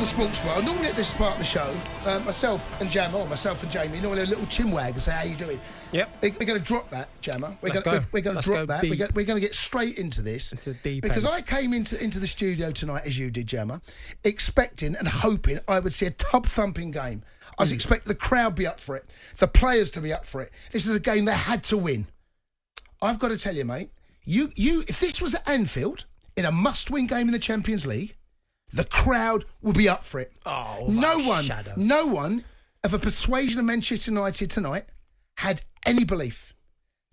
the sports world. Normally at this part of the show, myself and Jamie, normally a little chin wag and say, how you doing? Yep. We're going to drop that, Jammer. We're going to drop that. We're going to get straight into this. Into the deep because end. I came into the studio tonight, as you did, Jammer, expecting and hoping I would see a tub-thumping game. I was expecting the crowd be up for it, the players to be up for it. This is a game they had to win. I've got to tell you, mate, you if this was at Anfield in a must-win game in the Champions League, the crowd will be up for it. Oh, no one of a persuasion of Manchester United tonight had any belief.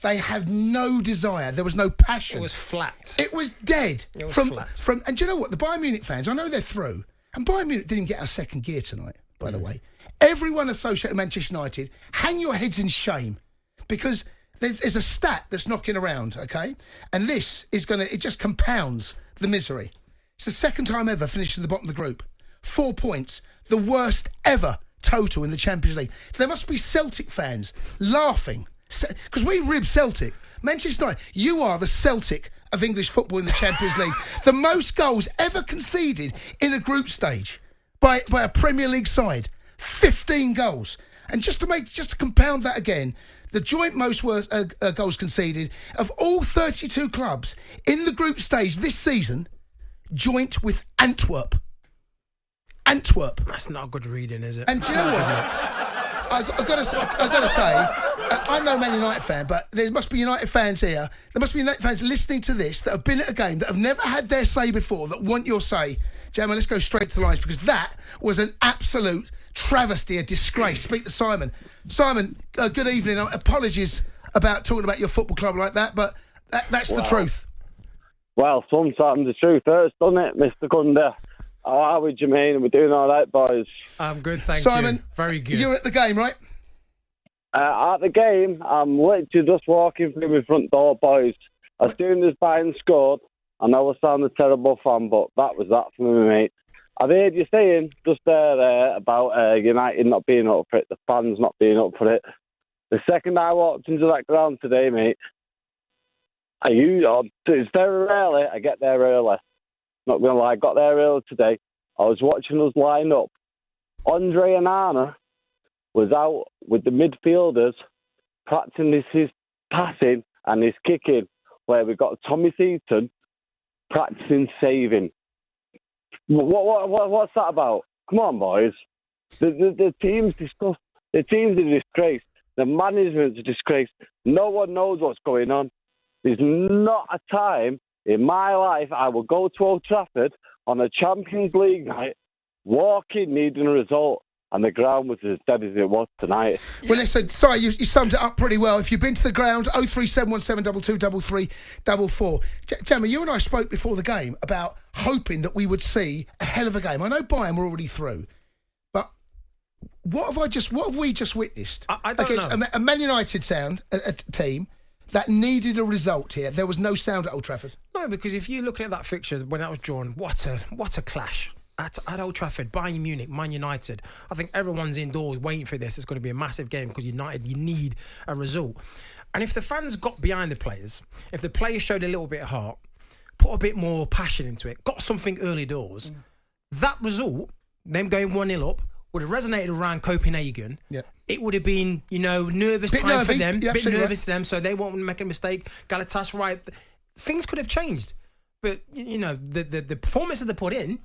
They have no desire. There was no passion. It was flat. It was dead. It was flat. And do you know what? The Bayern Munich fans, I know they're through. And Bayern Munich didn't get out of second gear tonight, by the way. Everyone associated with Manchester United, hang your heads in shame. Because there's a stat that's knocking around, okay? And this is it just compounds the misery. It's the second time ever finished at the bottom of the group. 4 points. The worst ever total in the Champions League. There must be Celtic fans laughing. Because we rib Celtic. Manchester United, you are the Celtic of English football in the Champions League. The most goals ever conceded in a group stage by a Premier League side. 15 goals. And just to compound that again, the joint most goals conceded of all 32 clubs in the group stage this season, joint with Antwerp. That's not a good reading, is it? And do you know what? I've got to say, I'm no Man United fan, but there must be United fans here. There must be United fans listening to this that have been at a game, that have never had their say before, that want your say. Gemma, let's go straight to the lines, because that was an absolute travesty, a disgrace. Speak to Simon. Simon, good evening. Apologies about talking about your football club like that, but that's the truth. Well, sometimes the truth hurts, doesn't it, Mr. Cundy? How are we, Jermaine? We're doing all right, boys. I'm good, thank you. Simon, very good. You're at the game, right? At the game, I'm literally just walking through my front door, boys. As soon as Bayern scored, I know I sound a terrible fan, but that was that for me, mate. I've heard you saying just there about United not being up for it, the fans not being up for it. The second I walked into that ground today, mate, it's very rarely I get there early. Not going to lie, I got there early today. I was watching us line up. Andre Onana was out with the midfielders practicing his passing and his kicking, where we got Tommy Seaton practicing saving. What's that about? Come on, boys. The team's disgust. The team's a disgrace. The management's a disgrace. No one knows what's going on. There's not a time in my life I will go to Old Trafford on a Champions League night, walking, needing a result, and the ground was as dead as it was tonight. Well, listen, sorry, you summed it up pretty well. If you've been to the ground, 03717223344. Gemma, you and I spoke before the game about hoping that we would see a hell of a game. I know Bayern were already through, but what have we just witnessed? I don't know. A Man United a team that needed a result here. There was no sound at Old Trafford. No, because if you look at that fixture when that was drawn, what a clash. At Old Trafford, Bayern Munich, Man United. I think everyone's indoors waiting for this. It's going to be a massive game because United, you need a result. And if the fans got behind the players, if the players showed a little bit of heart, put a bit more passion into it, got something early doors, that result, them going 1-0 up, would have resonated around Copenhagen. Yeah. It would have been, nervous time for them, a bit nervous to them, so they won't make a mistake. Galatasaray, things could have changed. But, the performance that they put in,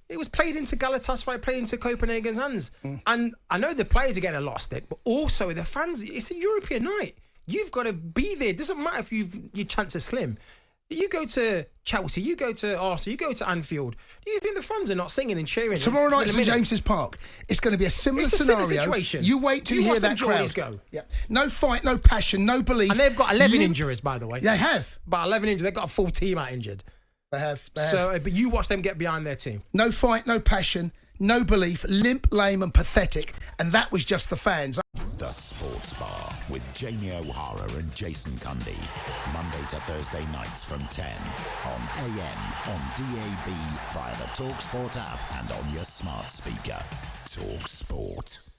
it was played into Galatasaray, played into Copenhagen's hands. And I know the players are getting a lot of stick, but also the fans, it's a European night. You've got to be there. It doesn't matter if your chance is slim. You go to Chelsea, you go to Arsenal, you go to Anfield. Do you think the fans are not singing and cheering? Tomorrow night at St James's Park, it's going to be a similar scenario. Similar situation. You wait till you hear that crowd. Go. Yeah. No fight, no passion, no belief. And they've got 11 injuries, by the way. They have. But 11 injuries. They've got a full team out injured. They have. So, but you watch them get behind their team. No fight, no passion, no belief, limp, lame and pathetic. And that was just the fans. The Sports Bar with Jamie O'Hara and Jason Cundy. Monday to Thursday nights from 10 on AM, on DAB, via the talkSPORT app and on your smart speaker. talkSPORT.